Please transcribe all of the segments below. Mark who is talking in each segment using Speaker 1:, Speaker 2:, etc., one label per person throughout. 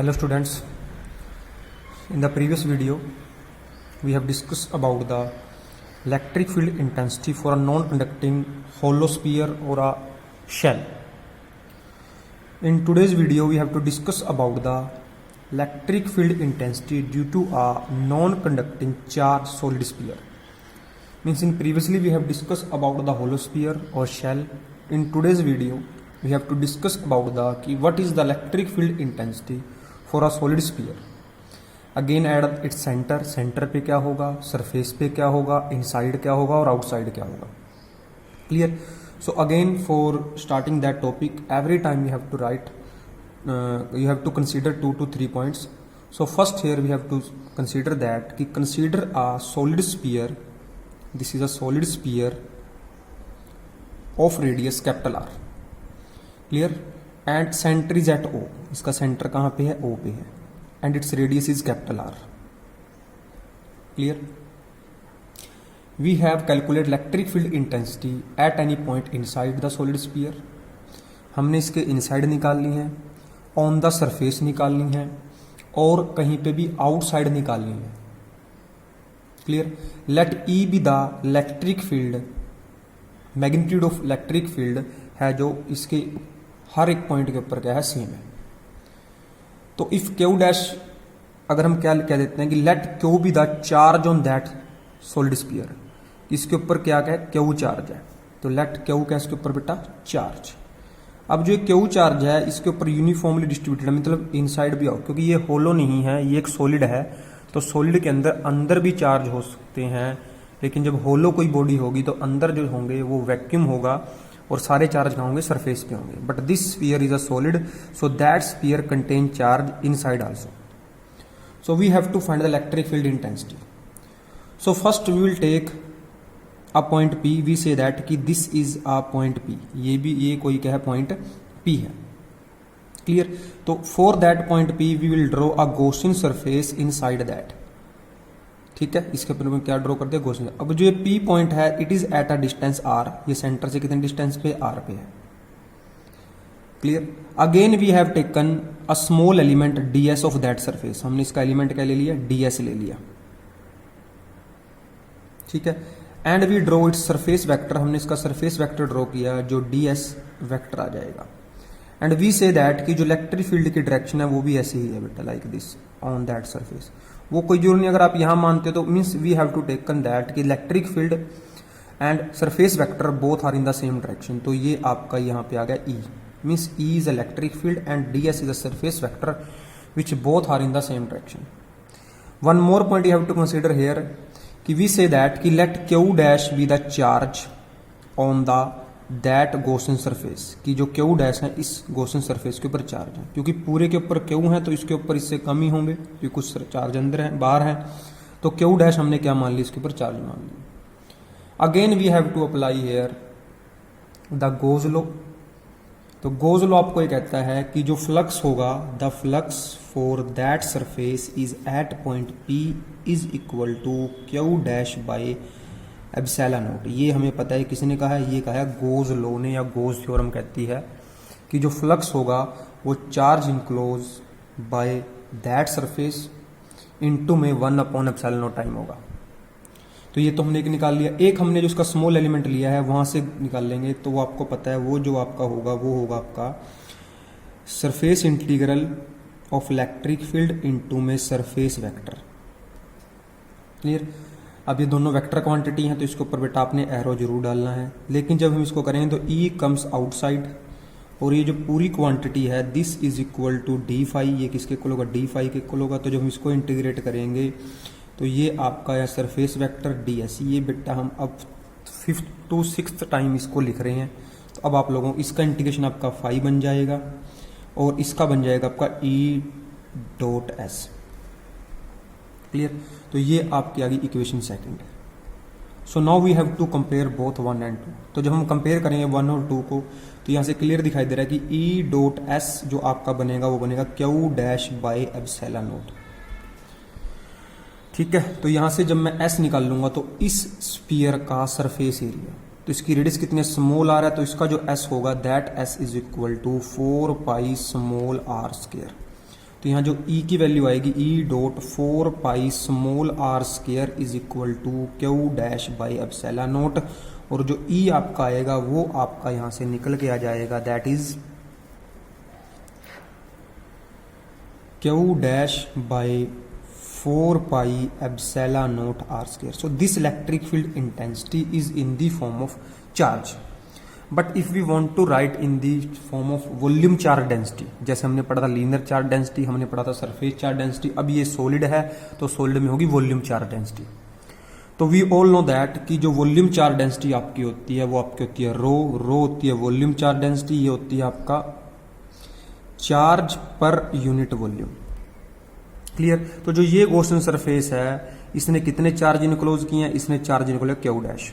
Speaker 1: Hello students, in the previous video we have discussed about the electric field intensity for a non-conducting hollow sphere or a shell. In today's video we have to discuss about the electric field intensity due to a non-conducting charged solid sphere. Means in previously we have discussed about the hollow sphere or shell. In today's video we have to discuss about the what is the electric field intensity for a solid sphere. Again at its center पे क्या होगा, surface पे क्या होगा, inside क्या होगा और outside क्या होगा. Clear? So again for starting that topic, every time you have to write, you have to consider 2 to 3 points. So first here we have to consider that consider a solid sphere. This is a solid sphere of radius capital R. Clear? And center is at O. इसका centre कहाँ पे है? O पे है. And its radius is capital R. Clear? We have calculated electric field intensity at any point inside the solid sphere. हमने इसके inside निकाल ली है, ऑन द सरफेस निकालनी है और कहीं पे भी आउटसाइड निकालनी है. Clear? Let E be the electric field, magnitude of electric field है जो इसके हर एक पॉइंट के ऊपर क्या है, सेम है. तो इफ क्यू डैश, अगर हम क्या कह देते हैं कि let Q be the charge on that solid sphere, इसके ऊपर क्या है, क्यू चार्ज है. तो लेट क्यू क्या इसके ऊपर बेटा, चार्ज. अब जो क्यू चार्ज है इसके ऊपर यूनिफॉर्मली डिस्ट्रीब्यूटेड है, मतलब इनसाइड भी आउट, क्योंकि ये होलो नहीं है, ये एक सॉलिड है. तो सॉलिड के अंदर भी चार्ज हो सकते हैं, लेकिन जब होलो कोई बॉडी होगी तो अंदर जो होंगे वो वैक्यूम होगा और सारे चार्ज कहाँ होंगे, सरफेस पे होंगे. But this sphere is a solid, so that sphere contain charge inside also. So we have to find the electric field intensity. So first we will take a point P. We say that कि this is a point P. ये कोई क्या है, point P है. Clear? तो for that point P we will draw a Gaussian surface inside that. ठीक है, इसके ऊपर में क्या ड्रॉ कर दिया, गॉसियन. अब जो ये P पॉइंट है it is at a distance R. ये सेंटर से कितने डिस्टेंस पे, R पे है. Clear? Again we have taken a small element ds of that surface. हमने इसका एलिमेंट क्या ले लिया, ds ले लिया. ठीक है. And we draw its surface vector. हमने इसका सरफेस वेक्टर ड्रॉ किया जो ds वेक्टर आ जाएगा. एंड वी से दैट कि जो इलेक्ट्रिक फील्ड की डायरेक्शन है वो भी ऐसे ही है बेटा, like this on that surface. वो कोई जरूर नहीं, अगर आप यहां मानते हो तो means we have to taken that कि electric field and surface vector both are in the same direction. तो ये आपका यहां पे आ गया E. Means E is electric field and ds is a surface vector which both are in the same direction. One more point you have to consider here कि we say that कि let Q dash be the charge on the that Gaussian surface. कि जो Q dash है इस Gaussian surface के ऊपर charge है, क्योंकि पूरे के ऊपर क्यू है तो इसके ऊपर इससे कम ही होंगे, क्योंकि कुछ चार्ज अंदर है बाहर है. तो क्यू डैश हमने क्या मान लिया, इसके ऊपर चार्ज मान लिया. Again we have to apply here the Gauss law. तो गोज लॉ आपको ये कहता है कि जो फ्लक्स होगा, the flux for that surface is at point P is equal to Q dash by epsilon naught. ये हमें पता है, किसी ने कहा है, ये कहा है गोज लॉ ने, या गोज थ्योरम कहती है कि जो फ्लक्स होगा वो charge enclose by that surface into में 1 अपॉन एप्सिलॉन नॉट टाइम होगा. तो ये तो हमने एक निकाल लिया. एक हमने जो उसका स्मॉल एलिमेंट लिया है वहां से निकाल लेंगे. तो वो आपको पता है, वो जो आपका होगा वो होगा आपका surface integral of electric field into में सरफेस वेक्टर. क्लियर? अब ये दोनों वेक्टर क्वांटिटी हैं तो इसके ऊपर बेटा आपने एरो जरूर डालना है. लेकिन जब हम इसको करेंगे तो E कम्स आउटसाइड, और ये जो पूरी क्वांटिटी है this is equal to D phi. ये किसके इक्वल होगा, डी फाई के इक्वल होगा. तो जब हम इसको इंटीग्रेट करेंगे तो ये आपका है सरफेस वेक्टर ds. ये बेटा हम अब 5th to 6th टाइम इसको लिख रहे हैं. तो अब आप लोगों इसका इंटीग्रेशन आपका फाई बन जाएगा और इसका बन जाएगा आपका E डॉट S. क्लियर? तो ये आपकी आ गई equation second. So now we have to compare both 1 and 2. तो जब हम कंपेयर करेंगे 1 और 2 को तो यहाँ से क्लियर दिखाई दे रहा है कि E डॉट S जो आपका बनेगा वो बनेगा Q dash by epsilon naught. ठीक है. तो यहाँ से जब मैं S निकाल लूंगा तो इस स्फीयर का सरफेस एरिया, तो इसकी रेडियस कितनी स्मॉल आ रहा है, तो इसका जो S होगा that S is equal to 4 pi small r square. तो यहाँ जो E की वैल्यू आएगी E dot 4 pi small r square is equal to Q dash by epsilon naught, और जो E आपका आएगा वो आपका यहाँ से निकल के आ जाएगा, that is Q dash by 4 pi epsilon not r square. So this electric field intensity is in the form of charge. But if we want to write in the form of volume charge density, जैसे हमने पढ़ा था linear charge density, हमने पढ़ा था surface charge density, अब ये solid है तो सॉलिड में होगी वॉल्यूम चार्ज डेंसिटी. तो वी ऑल नो दैट कि जो वॉल्यूम चार्ज डेंसिटी आपकी होती है वो आपकी होती है रो होती है वॉल्यूम चार्ज डेंसिटी, ये होती है आपका charge per unit volume. Clear. तो जो ये गॉसियन सरफेस है इसने कितने चार्ज इनक्लोज किए हैं, इसने चार्ज इनक्लोज क्यू डैश,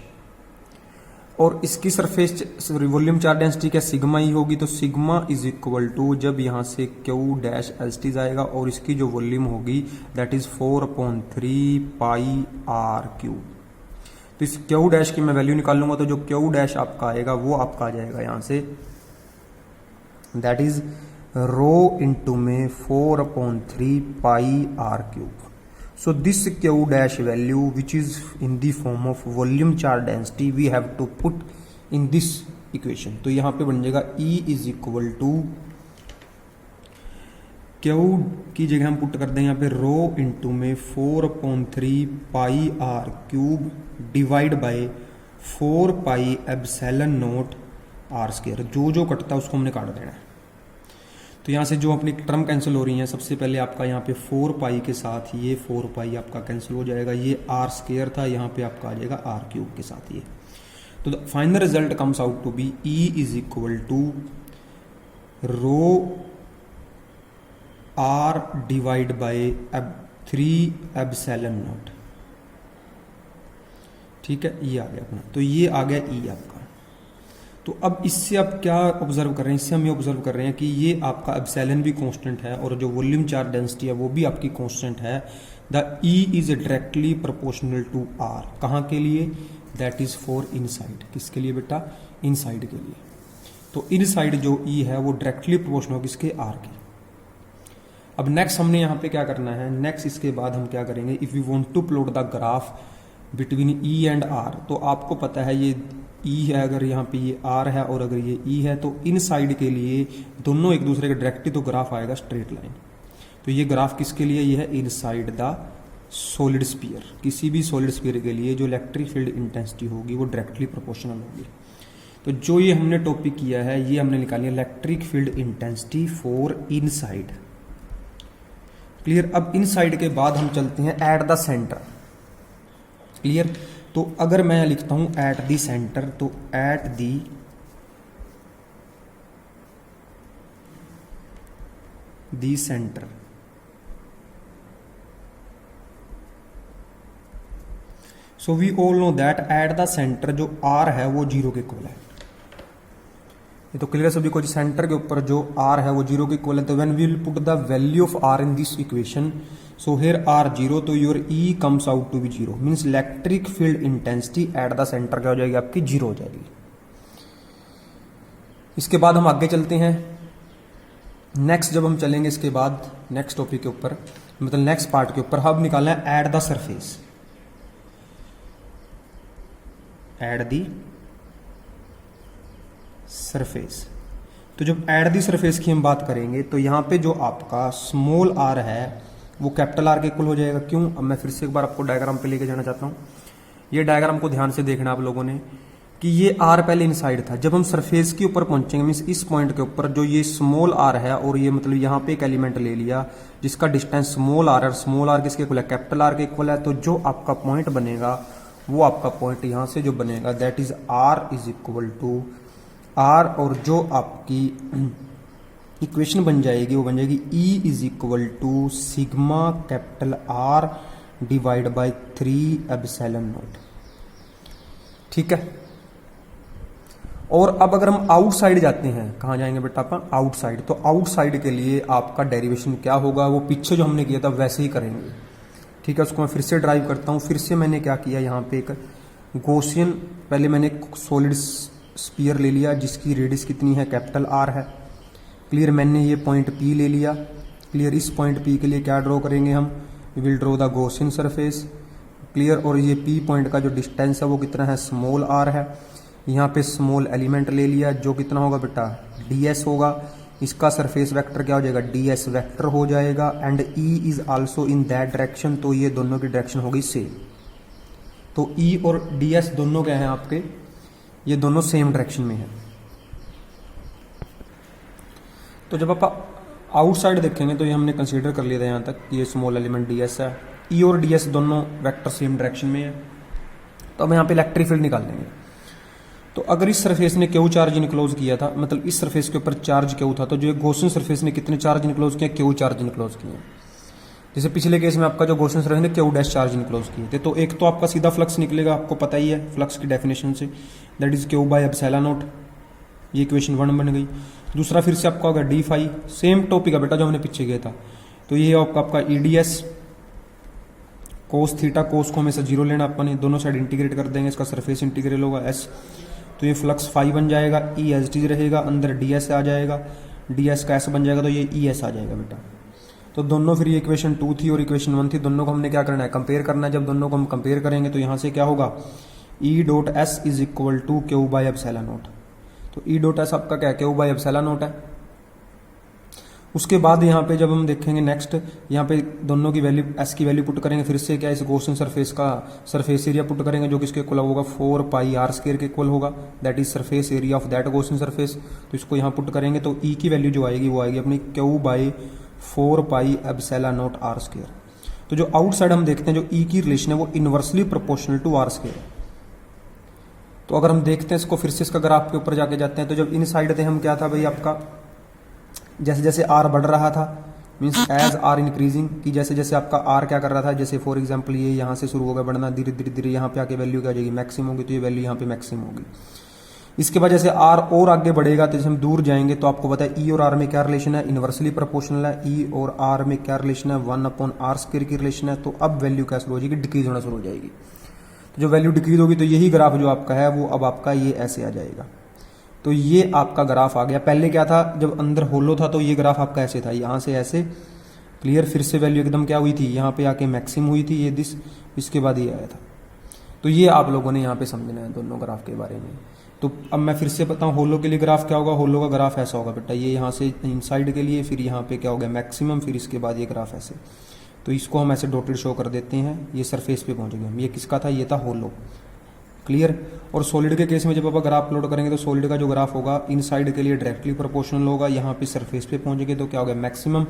Speaker 1: और इसकी सरफेस वॉल्यूम चार्ज डेंसिटी क्या सिग्मा ही होगी, तो सिग्मा इज इक्वल टू जब यहां से क्यू डैश एस टी जाएगा और इसकी जो वॉल्यूम होगी that is 4/3 pi are cube. तो इस क्यू डैश की मैं वैल्यू निकाल लूंगा, तो जो क्यू डैश आपका आएगा वो आपका आ जाएगा यहां से, दैट इज रो इंटू में 4/3 pi are cube. So this Q dash value which is in the form of volume charge density we have to put in this equation. तो यहाँ पे बन जाएगा E is equal to Q की जगह हम put कर दें यहाँ पे रो इंटू में 4/3 pi are cube divide by 4 pi epsilon naught are square. जो जो कटता है उसको हमने काट देना है. तो यहाँ से जो अपनी टर्म कैंसिल हो रही है, सबसे पहले आपका यहाँ पे 4 पाई के साथ ये 4 पाई आपका कैंसिल हो जाएगा, ये आर स्क्वायर था, यहाँ पे आपका आ जाएगा आर क्यूब के साथ ये. तो the final result comes out to be E is equal to rho r divide by 3 epsilon naught. ठीक है, ये आ गया अपना. तो ये आ गया E आपका. तो अब इससे आप क्या ऑब्जर्व कर रहे हैं, इससे हम ये ऑब्जर्व कर रहे हैं कि ये आपका एप्सिलॉन भी कांस्टेंट है और जो वॉल्यूम चार्ज डेंसिटी है वो भी आपकी कांस्टेंट है. The E is directly proportional to R. कहाँ के लिए, दैट इज फॉर इनसाइड. किसके लिए बेटा, इनसाइड के लिए. तो इनसाइड जो E है वो डायरेक्टली प्रोपोर्शनल होगी किसके, R की. अब नेक्स्ट हमने यहाँ पे क्या करना है, नेक्स्ट इसके बाद हम क्या करेंगे, if you want to plot the graph between E and R. तो आपको पता है ये E है, अगर यहाँ पे ये R है और अगर ये E है, तो इन साइड के लिए दोनों एक दूसरे के डायरेक्टली तो ग्राफ आएगा स्ट्रेट लाइन. तो ये ग्राफ किसके लिए, ये है इनसाइड द सॉलिड स्फीयर. किसी भी सॉलिड स्फीयर के लिए जो इलेक्ट्रिक फील्ड इंटेंसिटी होगी वो डायरेक्टली प्रोपोर्शनल होगी. तो जो ये हमने टॉपिक किया है ये हमने निकाली है electric field intensity for inside. Clear. अब इनसाइड के बाद हम चलते हैं एट द सेंटर. क्लियर. तो अगर मैं लिखता हूं एट दी सेंटर, तो at the centre so we all know that at the centre जो R है वो 0 के इक्वल है. ये तो क्लियर सभी को, सेंटर के ऊपर जो R है वो 0 के इक्वल है. तो when we will put the value of R in this equation, so here R 0, तो your E comes out to be 0, means electric field intensity at the centre क्या हो जाएगी आपकी, 0 हो जाएगी. इसके बाद हम आगे चलते हैं. नेक्स्ट जब हम चलेंगे इसके बाद नेक्स्ट टॉपिक के ऊपर, मतलब नेक्स्ट पार्ट के ऊपर, हम निकालना है at the surface. At the surface. तो जब एट दी सरफेस की हम बात करेंगे तो यहां पे जो आपका स्मॉल r है वो कैपिटल R के इक्वल हो जाएगा. क्यों, अब मैं फिर से एक बार आपको डायग्राम पे लेके जाना चाहता हूँ. ये डायग्राम को ध्यान से देखना आप लोगों ने कि ये R पहले इनसाइड था. जब हम सरफेस के ऊपर पहुंचेंगे, मीन्स इस पॉइंट के ऊपर जो ये स्मॉल r है और ये मतलब यहाँ पे एक एलिमेंट ले लिया जिसका डिस्टेंस स्मॉल r है, स्मॉल r किसके इक्वल है, कैपिटल R के इक्वल है. तो जो आपका पॉइंट बनेगा वो आपका पॉइंट यहाँ से जो बनेगा that is R is equal to R, और जो आपकी इक्वेशन बन जाएगी वो बन जाएगी E is equal to sigma capital R divide by 3 epsilon naught. ठीक है. और अब अगर हम आउटसाइड जाते हैं, कहाँ जाएंगे बेटा अपन, आउटसाइड. तो आउटसाइड के लिए आपका डेरिवेशन क्या होगा, वो पीछे जो हमने किया था वैसे ही करेंगे. ठीक है, उसको मैं फिर से ड्राइव करता हूँ. फिर से मैंने क्या किया, यहाँ पे एक गॉसियन, पहले मैंने सॉलिड स्फीयर ले लिया जिसकी रेडियस कितनी है, कैपिटल R है. क्लियर. मैंने ये पॉइंट P ले लिया क्लियर। इस पॉइंट P के लिए क्या ड्रॉ करेंगे हम, we will draw the Gaussian surface, clear. और ये P पॉइंट का जो डिस्टेंस है वो कितना है, स्मॉल r है। यहाँ पे स्मॉल एलिमेंट ले लिया जो कितना होगा बेटा, ds होगा। इसका सरफेस वेक्टर क्या हो जाएगा, ds वेक्टर हो जाएगा। And E is also in that direction, तो ये दोनों की डायरेक्शन होगी सेम। तो E और ds दोनों क्या हैं आपके, ये दोनों सेम डायरेक्शन में है। तो जब आप आउटसाइड देखेंगे तो ये हमने कंसीडर कर लिया था यहाँ तक, ये स्मॉल एलिमेंट ds है। E और ds दोनों वेक्टर सेम डायरेक्शन में है। तो अब यहाँ पे इलेक्ट्रिक फील्ड निकाल लेंगे। तो अगर इस सरफेस ने क्यू चार्ज इनक्लोज किया था, मतलब इस सरफेस के ऊपर चार्ज क्यू था, तो जो गॉसियन सरफेस ने कितने चार्ज इनक्लोज किया, क्यू चार्ज इनक्लोज किए। जैसे पिछले केस में आपका जो गॉसियन सरफेस ने क्यू डैश चार्ज इनक्लोज किए थे। तो एक तो आपका सीधा फ्लक्स निकलेगा, आपको पता ही है फ्लक्स की डेफिनेशन से, that is Q by epsilon naught. ये इक्वेशन 1 बन गई। दूसरा फिर से आपका होगा डी फाई, सेम टॉपिक है बेटा जो हमने पीछे किया था। तो ये आपका ईडीएस कोस थीटा, कोस को हमेशा 0 लेना अपन, दोनों साइड इंटीग्रेट कर देंगे, इसका सरफेस इंटीग्रल होगा एस। तो ये फ्लक्स फाई बन जाएगा, ई एस टी रहेगा, अंदर डी एस आ जाएगा, डी एस का एस बन जाएगा, तो ये ई एस आ जाएगा बेटा। तो दोनों फिर ये इक्वेशन 2 थी और इक्वेशन 1 थी, दोनों को हमने क्या करना है, कंपेयर करना है। जब दोनों को हम कंपेयर करेंगे तो यहाँ से क्या होगा, E dot S is equal to Q by epsilon naught. तो ई डॉट एस आपका क्या है, क्यू बाय एप्सिलॉन नॉट है। उसके बाद यहाँ पे जब हम देखेंगे नेक्स्ट, यहाँ पे दोनों की वैल्यू, एस की वैल्यू पुट करेंगे, फिर से क्या इस गॉसियन सरफेस का सरफेस एरिया पुट करेंगे जो किसके इक्वल होगा, 4 पाई आर स्क्वायर के इक्वल होगा, that is surface area of that Gaussian surface. तो इसको यहाँ पुट करेंगे तो ई की वैल्यू जो आएगी वो आएगी अपनी Q by 4 pi epsilon naught are square. तो जो आउटसाइड हम देखते हैं जो ई की रिलेशन है वो inversely proportional to r square. तो अगर हम देखते हैं इसको फिर से, इसका ग्राफ के ऊपर जाके जाते हैं, तो जब इन साइड थे हम क्या था भाई आपका, जैसे जैसे आर बढ़ रहा था, मीन्स एज आर इंक्रीजिंग, कि जैसे जैसे आपका आर क्या कर रहा था, जैसे फॉर एग्जांपल ये यहाँ से शुरू होगा बढ़ना, धीरे धीरे धीरे यहाँ पे आके वैल्यू क्या हो जाएगी, मैक्सिमम होगी, तो ये वैल्यू यहाँ पे मैक्सिमम होगी। इसके बाद जैसे आर और आगे बढ़ेगा, तो जैसे हम दूर जाएंगे तो आपको पता है ई और आर में क्या रिलेशन है, इनवर्सली प्रोपोर्शनल है। ई और आर में क्या रिलेशन है, 1/r स्क्वायर की रिलेशन है। तो अब वैल्यू क्या शुरू हो जाएगी, डिक्रीज होना शुरू हो जाएगी। तो जो वैल्यू डिक्रीज होगी तो यही ग्राफ जो आपका है वो अब आपका ये ऐसे आ जाएगा। तो ये आपका ग्राफ आ गया। पहले क्या था, जब अंदर होलो था तो ये ग्राफ आपका ऐसे था, यहाँ से ऐसे, क्लियर। फिर से वैल्यू एकदम क्या हुई थी, यहाँ पे आके मैक्सिमम हुई थी, ये दिस, इसके बाद ये आया था। तो ये आप लोगों ने यहाँ पे समझना है दोनों ग्राफ के बारे में। तो अब मैं फिर से बताऊँ होलो के लिए ग्राफ क्या होगा, होलो का ग्राफ ऐसा होगा बेटा, ये यहाँ से इनसाइड के लिए, फिर यहाँ पे क्या होगा मैक्सिमम, फिर इसके बाद ये ग्राफ ऐसे। तो इसको हम ऐसे डॉटेड शो कर देते हैं, ये सरफेस पे पहुंच गए हम। ये किसका था, ये था होलो, क्लियर। और सॉलिड के केस में जब आप ग्राफ प्लॉट करेंगे तो सॉलिड का जो ग्राफ होगा इनसाइड के लिए डायरेक्टली प्रोपोर्शनल होगा, यहाँ पे सरफेस पे पहुंचेंगे तो क्या होगा maximum,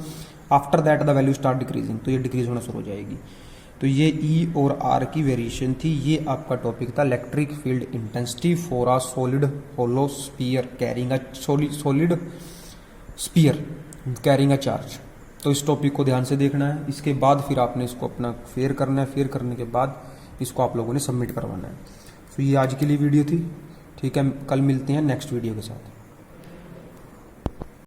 Speaker 1: after that the value start decreasing, तो ये डिक्रीज होना शुरू हो जाएगी। तो ये ई और आर की वेरिएशन थी। ये आपका टॉपिक था electric field intensity for a solid hollow sphere carrying a solid sphere carrying a charge. तो इस टॉपिक को ध्यान से देखना है। इसके बाद फिर आपने इसको अपना फेयर करना है, फेयर करने के बाद इसको आप लोगों ने सबमिट करवाना है। तो ये आज के लिए वीडियो थी, ठीक है। कल मिलते हैं नेक्स्ट वीडियो के साथ।